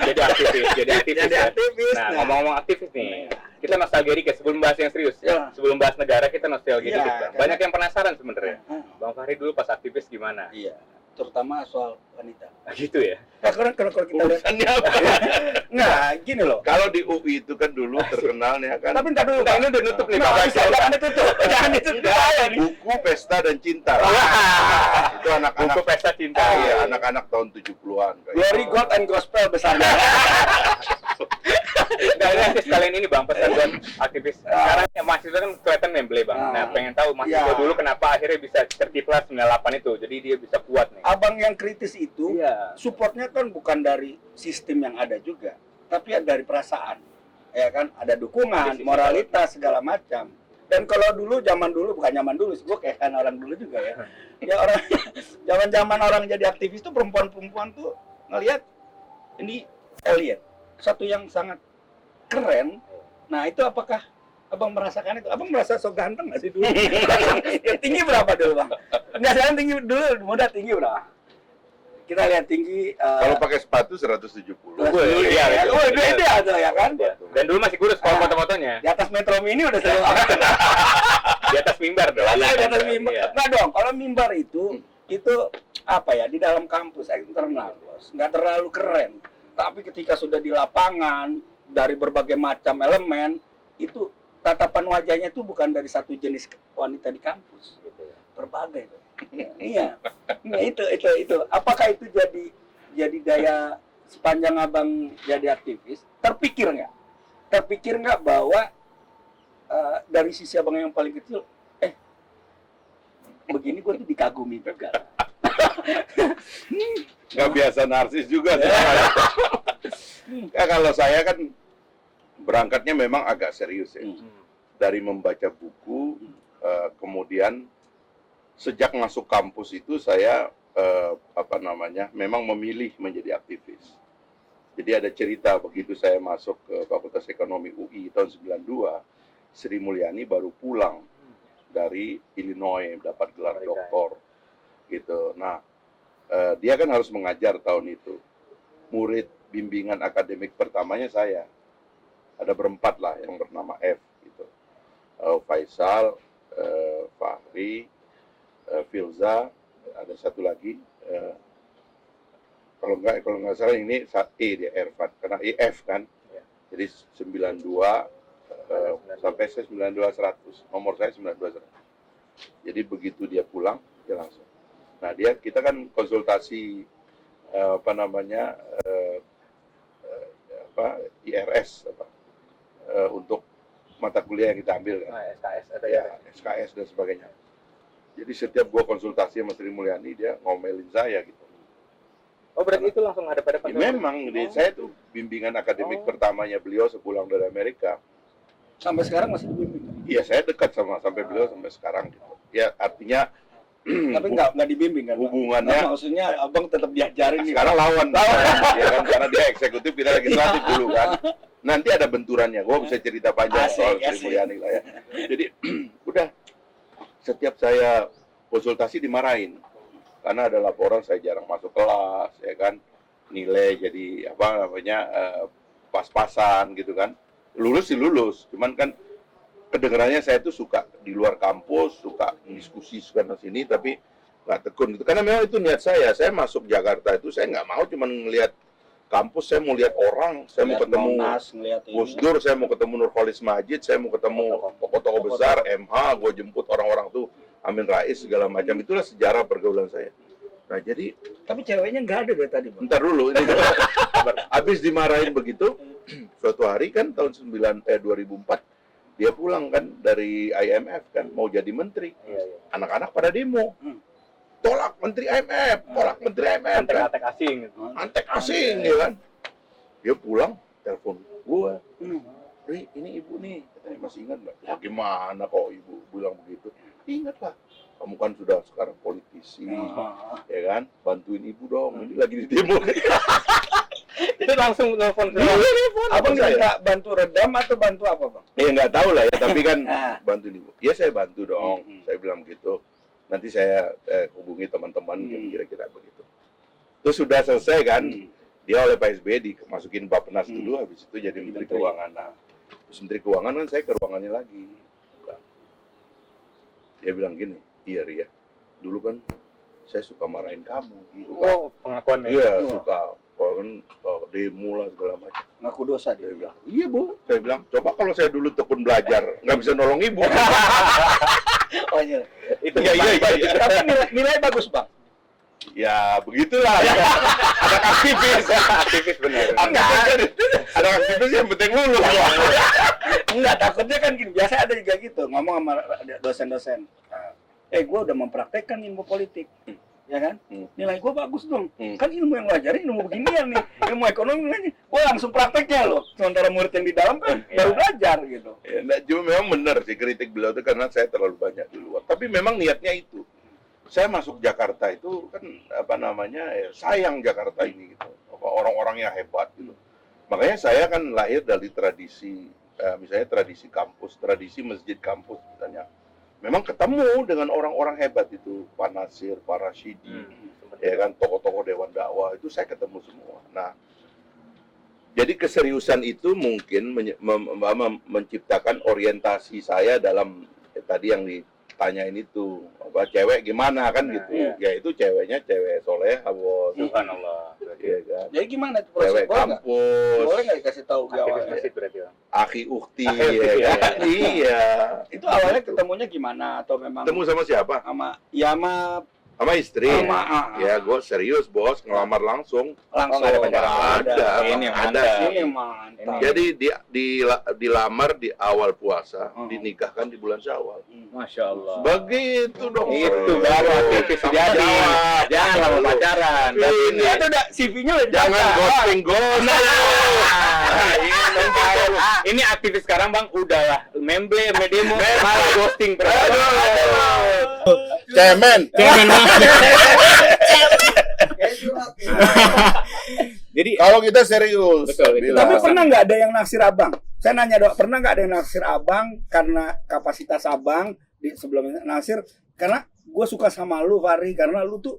Jadi aktivis. Jadi aktivis. Nah, ngomong-ngomong aktivis nih, kita nostalgia dikit sebelum bahas yang serius. Ya. Sebelum bahas negara, kita nostalgia Ya, dikit, Bang. Banyak yang penasaran sebenarnya. Bang Bang Fahri dulu pas aktivis gimana? Iya, terutama soal wanita. Gitu ya? Nah, kalau kita lihat, Urusannya apa? nggak, gini loh. Kalau di UI itu kan dulu terkenalnya kan Tapi ntar dulu, Nah, ini udah nutup nih, Pak. jangan ditutup, jangan ditutup saya nih. buku Pesta dan Cinta. Itu anak-anak Buku Pesta Cinta. iya, anak-anak tahun 70-an kayak Glory God and Gospel besarnya. Nah, ini sekalian ini Bang, pesan buat aktivis. Sekarang ya mahasiswa kan kelihatan memble Bang. Nah, pengen tahu mahasiswa Ya. dulu kenapa akhirnya bisa terkipras 98 itu. Jadi dia bisa kuat nih. Abang yang kritis itu, Iya. supportnya kan bukan dari sistem yang ada juga, tapi dari perasaan. Ya kan, ada dukungan, Dari sisi moralitas segala macam. Dan kalau dulu, zaman dulu, bukan zaman dulu, gue kayak kan orang dulu juga ya. Ya orang, zaman orang jadi aktivis tuh perempuan-perempuan tuh ngelihat ini alien, satu yang sangat keren. Nah itu apakah abang merasakan itu? Abang merasa so ganteng nggak sih dulu? Yang tinggi berapa dulu bang? Nggak, sekarang tinggi dulu, muda tinggi berapa? Kita lihat tinggi. kalau pakai sepatu 170. Iya, ya, betul. beda tuh ya kan? Dan dulu masih kurus kalau foto-fotonya. Di atas Metro Mini udah sering. Di atas mimbar dong. Di atas mimbar. Iya. Nggak dong, kalau mimbar itu apa ya, di dalam kampus internal, bos. Nggak terlalu keren. Tapi ketika sudah di lapangan, dari berbagai macam elemen, itu tatapan wajahnya itu bukan dari satu jenis wanita di kampus. Berbagai. Iya. Nah, itu. Apakah itu jadi daya sepanjang abang jadi aktivis? Terpikir nggak bahwa dari sisi abang yang paling kecil, begini gue tuh dikagumi juga. Nggak biasa narsis juga sih. Ya, kalau saya kan berangkatnya memang agak serius ya. Dari membaca buku, kemudian sejak masuk kampus itu saya memang memilih menjadi aktivis. Jadi ada cerita begitu saya masuk ke Fakultas Ekonomi UI tahun 92, Sri Mulyani baru pulang dari Illinois dapat gelar doktor gitu. Nah, dia kan harus mengajar tahun itu. Murid bimbingan akademik pertamanya saya. Ada berempat lah yang bernama F gitu. Faisal, Fahri, Filza, ada satu lagi. Kalau nggak salah ini E dia Erfan, karena EF kan. Jadi 92 sampai saya 92 100, nomor saya 92 100. Jadi begitu dia pulang, dia langsung. Nah kita kan konsultasi IRS untuk mata kuliah yang kita ambil kan. SKS atau Ya, SKS dan sebagainya. Jadi setiap gua konsultasi sama Sri Mulyani dia ngomelin saya gitu. Oh, berarti itu langsung ada pada Ya, memang saya tuh bimbingan akademik pertamanya beliau sepulang dari Amerika. Sampai sekarang masih dibimbing. Iya, saya dekat sampai beliau sampai sekarang gitu. Ya, artinya Tapi nggak dibimbing kan? Bang? hubungannya Nah, maksudnya abang tetap diajarin nih. sekarang lawan. Ya kan, karena dia eksekutif, kita legislatif dulu kan. Nanti ada benturannya, gue bisa cerita panjang soal Sri Mulyani lah ya. Jadi udah, setiap saya konsultasi dimarahin karena ada laporan saya jarang masuk kelas, ya kan, nilai jadi pas-pasan gitu kan. Lulus sih lulus, cuman kan kedengarannya saya tuh suka di luar kampus, suka diskusi sana sini, tapi nggak tekun gitu. Karena memang itu niat saya masuk Jakarta itu saya nggak mau cuman ngelihat kampus, saya mau lihat orang, saya mau ketemu Gus Dur, saya mau ketemu Nurholis Majid, saya mau ketemu tokoh-tokoh besar, MH, gue jemput orang-orang tuh, Amin Rais, segala macam. Itulah sejarah pergaulan saya. Nah jadi, Tapi ceweknya nggak ada dari tadi, Bang. bentar dulu, ini habis dimarahin begitu, suatu hari kan tahun 2004, dia pulang kan dari IMF kan, mau jadi menteri. Anak-anak pada demo. Tolak menteri IMF, tolak menteri IMF. antek-antek asing gitu. Antek asing, ya kan. Dia pulang, telepon gua. Ri, ini ibu nih. Katanya, masih ingat nggak? Ya gimana kok ibu bilang begitu? Ingat lah. Kamu kan sudah sekarang politisi, ya kan? Bantuin ibu dong. Ini lagi di demo. Itu langsung telepon ke Abang minta bantu redam atau bantu apa, Bang? Ya nggak tahu lah ya, tapi kan bantuin ibu. Ya saya bantu dong. Saya bilang gitu. Nanti saya hubungi teman-teman yang kira-kira begitu. Terus sudah selesai kan, Dia oleh Pak SBY dimasukin Bappenas dulu, habis itu jadi Menteri Keuangan. Nah, terus Menteri Keuangan kan saya ke ruangannya lagi. Dia bilang gini, iya Ria, dulu kan saya suka marahin kamu. Oh, pengakuan Iya, suka. Kan demo lah segala macam. Ngaku dosa dia. Dia bilang, iya Bu. Saya bilang, coba kalau saya dulu tekun belajar, nggak bisa nolong Ibu. Oh iya. Itu Iya, iya. Tapi nilai bagus, Bang. Ya, begitulah. Ada aktivis. aktivis benar. Ada aktivis yang penting lulus. Enggak, takutnya kan gini, biasa ada juga gitu, ngomong sama dosen-dosen. Gue udah mempraktekkan ilmu politik. Ya kan? Nilai gue bagus dong. Kan ilmu yang ngajarin ilmu beginian nih. Ilmu ekonomi gue langsung prakteknya loh. Sementara murid yang di dalam kan baru belajar gitu. Ya, cuma memang benar sih kritik beliau itu karena saya terlalu banyak di luar. Tapi memang niatnya itu. Saya masuk Jakarta itu kan apa namanya ya, sayang Jakarta ini gitu. Orang-orang yang hebat gitu. Makanya saya kan lahir dari tradisi misalnya tradisi kampus, tradisi masjid kampus misalnya. Memang ketemu dengan orang-orang hebat itu, Pak Nasir, Pak Rashidi, ya kan tokoh-tokoh Dewan Dakwah itu saya ketemu semua. Nah, jadi keseriusan itu mungkin menciptakan orientasi saya dalam tadi yang ditanyain itu, apa cewek gimana kan gitu. Ya itu ceweknya cewek soleh, bos. Subhanallah. Ya kan. Jadi gimana itu Cewek proses? kampus. Boleh nggak dikasih tahu di awal? Aktivis berarti, Bang. Akhi ukti, Akhi ukti, ya kan? ya. Iya. Itu awalnya ketemunya gimana atau memang Ketemu sama siapa? sama Sama istri. Sama, Ya, gue serius bos, ngelamar langsung. langsung nggak ada pacaran. Ada. Ini yang ada. mantap. Ini mantap. Jadi dilamar di awal puasa, Hmm. dinikahkan di bulan Syawal. Masya Allah. Begitu dong. Itu baru aktivis Sama jadi. jawab. Jangan lama pacaran. Ini. Ini Itu udah CV-nya udah Jangan dibaca. ghosting. Ini aktivis sekarang Bang udahlah memble, demo, malah ghosting. Cemen. Jadi Kalau kita serius. Betul, itu. Bila- Tapi pernah nggak ada yang naksir abang? Saya nanya dong, pernah nggak ada yang naksir abang karena kapasitas abang di sebelumnya naksir? Karena gue suka sama lu, Fahri, karena lu tuh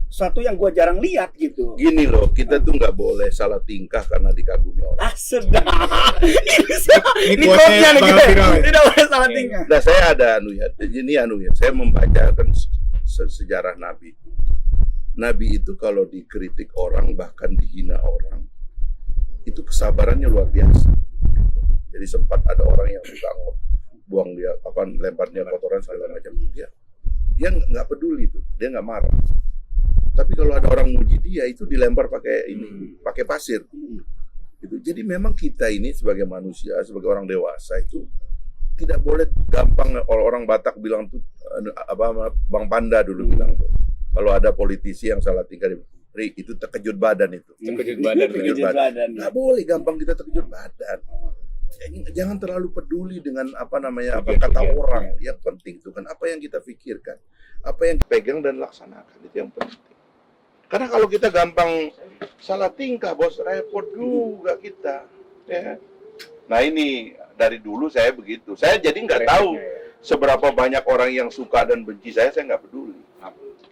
satu yang gue jarang lihat gitu. Gini loh, kita tuh nggak boleh salah tingkah karena dikagumi orang. Sedap. Ini quote-nya quote-nya nih kita. Bang Viral. Tidak boleh salah tingkah. Nah, saya ada saya membacakan sejarah Nabi. Nabi itu kalau dikritik orang, bahkan dihina orang, itu kesabarannya luar biasa. Jadi sempat ada orang yang suka buang dia, lempar dia kotoran segala macam. Dia nggak peduli tuh, dia nggak marah. Tapi kalau ada orang muji dia, itu dilempar pakai pakai pasir. Gitu. Jadi memang kita ini sebagai manusia, sebagai orang dewasa itu tidak boleh gampang. Orang Batak bilang tuh Bang Panda dulu bilang tuh, kalau ada politisi yang salah tingkah, itu terkejut badan itu. terkejut badan. Terkejut badan. Nggak boleh gampang kita terkejut badan. Jangan terlalu peduli dengan apa kata orang. Yang penting itu kan apa yang kita pikirkan, apa yang kita pegang dan laksanakan, itu yang penting. Karena kalau kita gampang salah tingkah, bos, repot juga kita. Ya. Nah ini dari dulu saya begitu. Saya jadi nggak tahu seberapa banyak orang yang suka dan benci saya nggak peduli.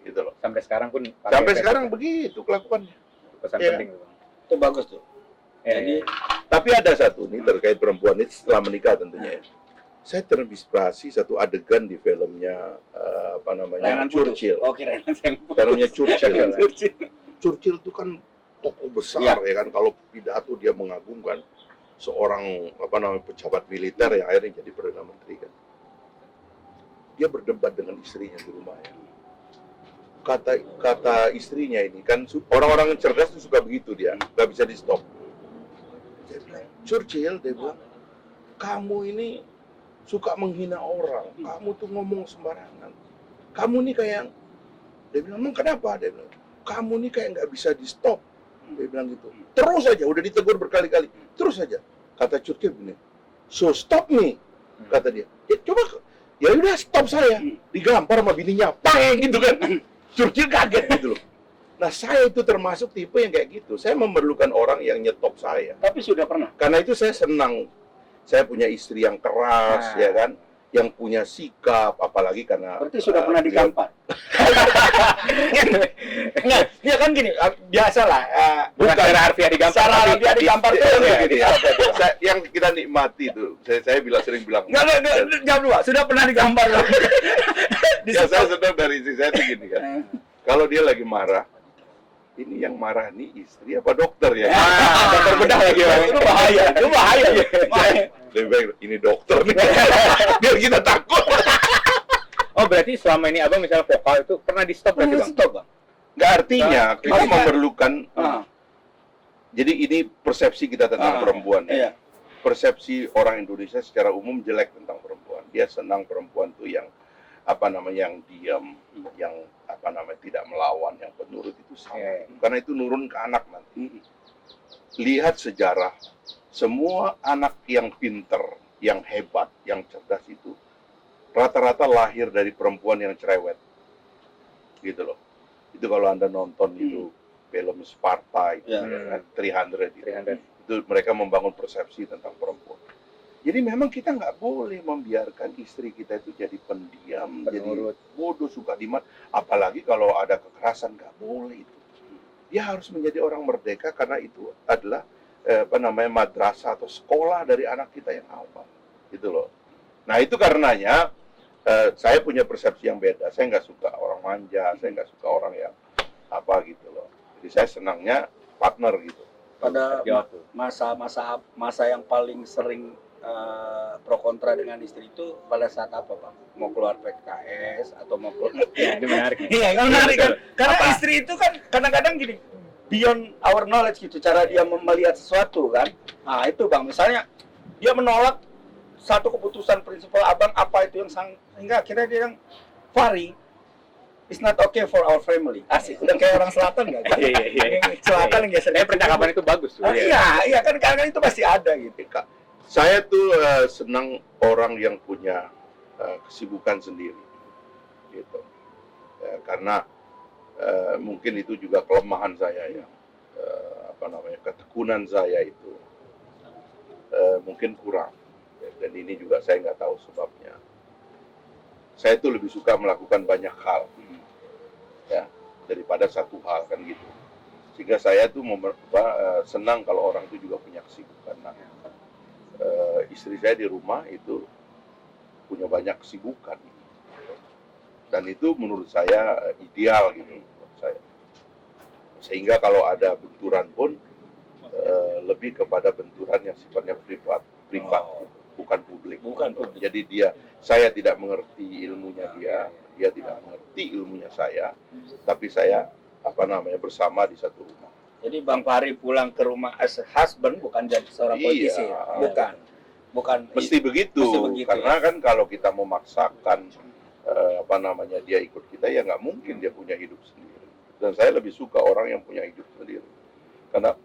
Gitu loh. Sampai sekarang pun. Sampai sekarang begitu kelakuannya. Pesan Iya. penting, Bang. Itu bagus tuh. Jadi Tapi ada satu nih terkait perempuan ini setelah menikah tentunya. Saya terinspirasi satu adegan di filmnya Churchill. Oh, kirain Filmnya Churchill. Churchill. Churchill itu kan tokoh besar Iya. ya kan, kalau pidato dia mengagumkan seorang pejabat militer yang akhirnya jadi perdana menteri kan. Dia berdebat dengan istrinya di rumahnya. Kata istrinya ini kan orang-orang yang cerdas itu suka begitu dia, nggak bisa di stop. Dia bilang, Churchill, dia bilang, kamu ini suka menghina orang, kamu tuh ngomong sembarangan. Kamu nih kayak, dia bilang, emang kenapa? Dia bilang, kamu nih kayak nggak bisa di stop. Dia bilang gitu. Terus aja, udah ditegur berkali-kali. Terus aja. Kata Churchill begini, so stop me, kata dia. Ya coba, ya udah stop saya. Digampar sama bininya, pang gitu kan. Churchill kaget gitu loh. Nah saya itu termasuk tipe yang kayak gitu. Saya memerlukan orang yang nyetop saya. Tapi sudah pernah. Karena itu saya senang. Saya punya istri yang keras, ya kan. yang punya sikap, apalagi karena Berarti sudah pernah beliau- digampar. Enggak, ya kan gini, biasalah. Bukan secara harfiah digampar. Secara tapi harfiah digampar di- tuh iya, begini. iya. yang kita nikmati itu, saya sering bilang. Enggak, jawab dua. Sudah pernah digampar. Ya saya senang dari istri saya tuh gini kan. Kalau dia lagi marah, ini yang marah nih istri apa dokter ya? Dokter bedah lagi, Bang. Itu bahaya. Itu bahaya. Bahaya. Lebih baik ini dokter nih. Biar kita takut. Oh, berarti selama ini Abang misalnya vokal itu pernah di-stop berarti, Bang? Stop, Bang. Nggak artinya kita Maksudnya- memerlukan. Ah, Jadi ini persepsi kita tentang perempuan. Ya. iya. Persepsi orang Indonesia secara umum jelek tentang perempuan. Dia senang perempuan tuh yang yang diam, yang tidak melawan, yang penurut itu salah. Iya. Karena itu nurun ke anak nanti. Lihat sejarah, semua anak yang pinter, yang hebat, yang cerdas itu rata-rata lahir dari perempuan yang cerewet. Gitu loh. Itu kalau Anda nonton itu film Sparta itu, Ya. ya, 300 itu. 300. Itu mereka membangun persepsi tentang perempuan. Jadi memang kita nggak boleh membiarkan istri kita itu jadi pendiam, Penurut. jadi bodoh, suka dimat. Apalagi kalau ada kekerasan, nggak boleh itu. Dia harus menjadi orang merdeka karena itu adalah madrasah atau sekolah dari anak kita yang awal, gitu loh. Nah itu karenanya saya punya persepsi yang beda. Saya nggak suka orang manja, saya nggak suka orang yang gitu loh. Jadi saya senangnya partner gitu. Pada Jawab tuh. masa yang paling sering pro kontra dengan istri itu pada saat apa, Bang? Mau keluar PKS atau mau keluar? Ya, ini menarik nih. Iya, kan menarik kan? Betul. Karena Apa? istri itu kan kadang-kadang gini, beyond our knowledge gitu, cara dia melihat sesuatu kan. Nah itu, Bang, misalnya dia menolak satu keputusan prinsipal Abang, apa itu yang sehingga akhirnya dia yang Fahri, it's not okay for our family. Asik, udah kayak orang selatan nggak? Iya. Yang selatan yang geser. Percakapan itu bagus tuh. Ah, iya kan kadang-kadang itu pasti ada gitu. Kak, saya tuh senang orang yang punya kesibukan sendiri, gitu. Karena mungkin itu juga kelemahan saya ya, ketekunan saya itu mungkin kurang. Dan ini juga saya nggak tahu sebabnya. Saya tuh lebih suka melakukan banyak hal, ya, daripada satu hal kan gitu. Sehingga saya tuh senang kalau orang itu juga punya kesibukan. Nah, istri saya di rumah itu punya banyak kesibukan, dan itu menurut saya ideal gitu menurut saya. Sehingga kalau ada benturan pun lebih kepada benturan yang sifatnya privat, bukan publik. Bukan publik. Jadi saya tidak mengerti ilmunya dia tidak mengerti ilmunya saya, tapi saya bersama di satu rumah. Jadi Bang Fahri pulang ke rumah as a husband bukan jadi seorang politisi, Iya. bukan. Mesti begitu, Mesti begitu, karena kan kalau kita memaksakan dia ikut kita, ya nggak mungkin dia punya hidup sendiri. Dan saya lebih suka orang yang punya hidup sendiri, karena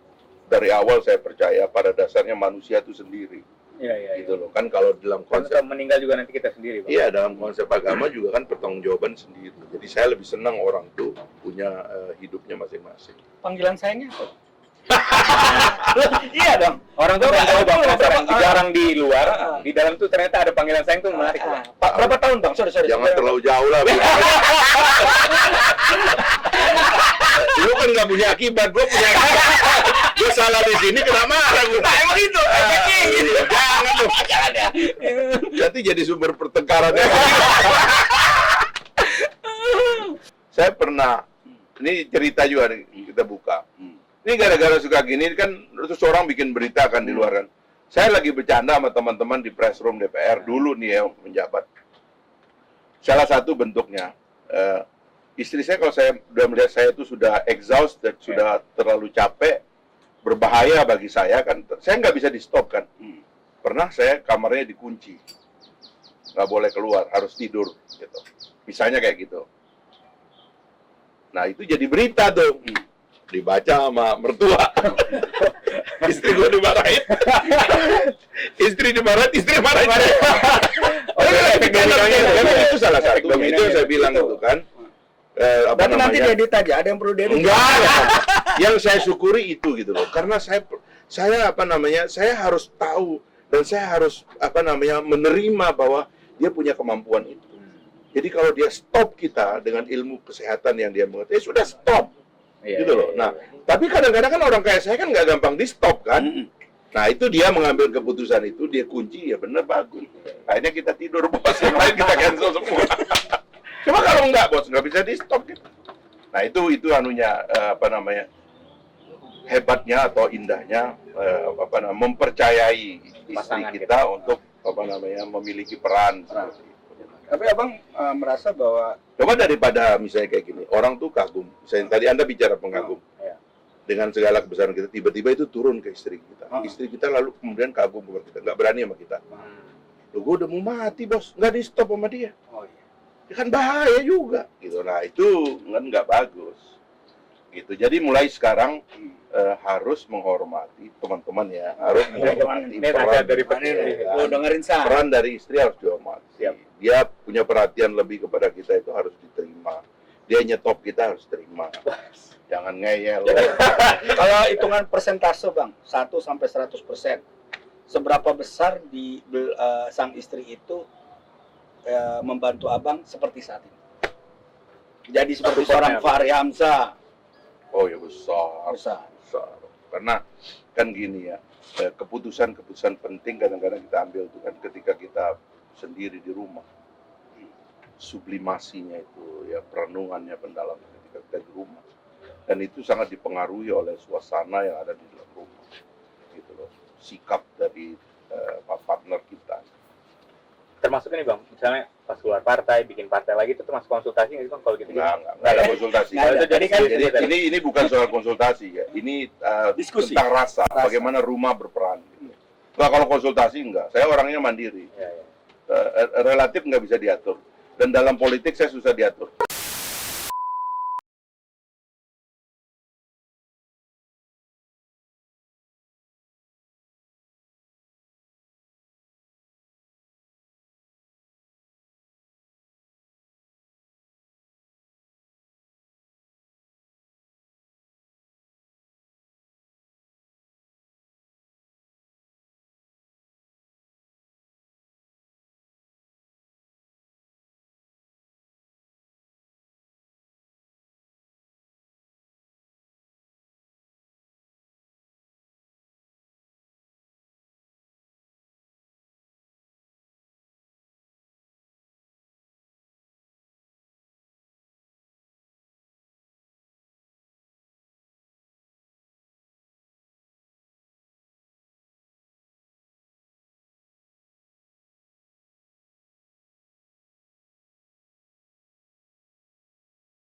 dari awal saya percaya pada dasarnya manusia itu sendiri, Iya. gitu loh. Kan kalau dalam Kan konsep meninggal juga nanti kita sendiri, Bang. iya, dalam konsep agama juga kan pertanggungjawaban sendiri. Jadi saya lebih senang orang tuh punya hidupnya masing-masing. Panggilan sayangnya apa? Iya dong. Orang tuh Berapa- nggak tahu, Bang, berapa- penasaran. berapa- Jarang di luar, Ah. di dalam tuh ternyata ada panggilan sayang tuh menarik, Bang. Berapa tahun, Bang? Sorry. Jangan terlalu jauh lah. Lu kan nggak punya akibat, gue punya akibat. Gue salah di sini, kena marah gue. Nah, emang itu. Jangan lu. Jangan ya. Nanti jadi sumber pertengkaran. Saya pernah, ini cerita juga nih, kita buka. Ini gara-gara suka gini kan, terus orang bikin berita kan di luar kan. Saya lagi bercanda sama teman-teman di press room DPR dulu nih ya, menjabat. Salah satu bentuknya, istri saya kalau saya udah melihat saya itu sudah exhaust dan sudah terlalu capek, berbahaya bagi saya kan, saya nggak bisa di stop kan. Pernah saya kamarnya dikunci, nggak boleh keluar, harus tidur gitu. Misalnya kayak gitu. Nah itu jadi berita tuh, dibaca sama mertua. Istri gue dimarahin. Istri dimarahin, istri marahin. Itu salah satu. Itu yang saya bilang itu kan. Berarti nanti diedit aja, ada yang perlu diedit. Enggak. Yang saya syukuri itu gitu loh. Karena saya saya harus tahu dan saya harus menerima bahwa dia punya kemampuan itu. Jadi kalau dia stop kita dengan ilmu kesehatan yang dia mengerti, sudah stop. Iya, Gitu loh. Nah, tapi kadang-kadang kan orang kayak saya kan nggak gampang di stop kan. Nah, itu dia mengambil keputusan itu, dia kunci, ya bener, bagus. Akhirnya kita tidur, bos. Yang lain kita cancel semua. Cuma kalau nggak, bos, nggak bisa di stop gitu. Nah, itu anunya, hebatnya atau indahnya, mempercayai istri Pasangan kita untuk, memiliki peran. Seperti itu. Tapi abang merasa bahwa Coba daripada misalnya kayak gini, orang tuh kagum. Misalnya tadi Anda bicara pengagum. Iya. Dengan segala kebesaran kita, tiba-tiba itu turun ke istri kita. Istri kita lalu kemudian kagum sama kita, nggak berani sama kita. Loh, gue udah mau mati, bos, nggak di stop sama dia. oh iya. Ya kan bahaya juga. Gitu. Nah itu kan nggak bagus. Gitu. Jadi mulai sekarang harus menghormati teman-teman ya, harus menghormati Ini nasihat dari Ini ya, lu dengerin San. peran dari istri harus dihormati. Siap. Dia punya perhatian lebih kepada kita itu harus diterima. Dia nyetop kita harus terima. Jangan ngeyel. Kalau hitungan persentase bang, 1 sampai 100%, seberapa besar sang istri itu membantu abang seperti saat ini? Jadi seperti seorang Fahri Hamzah. Oh ya besar. Besar. Karena kan gini ya, keputusan-keputusan penting kadang-kadang kita ambil itu kan ketika kita sendiri di rumah. Sublimasinya itu ya, perenungannya pendalam ketika kita di rumah. Dan itu sangat dipengaruhi oleh suasana yang ada di dalam rumah. Gitu loh. Sikap dari partner kita. Termasuk ini bang, misalnya pas keluar partai, bikin partai lagi itu termasuk konsultasi nggak sih bang kalau gitu? Nggak ada konsultasi. Nggak ada. Jadi kan Jadi ini bukan soal konsultasi ya. Ini Diskusi. tentang rasa, bagaimana rumah berperan. Nah, kalau konsultasi enggak. Saya orangnya mandiri. Ya, ya. Relatif nggak bisa diatur. Dan dalam politik saya susah diatur.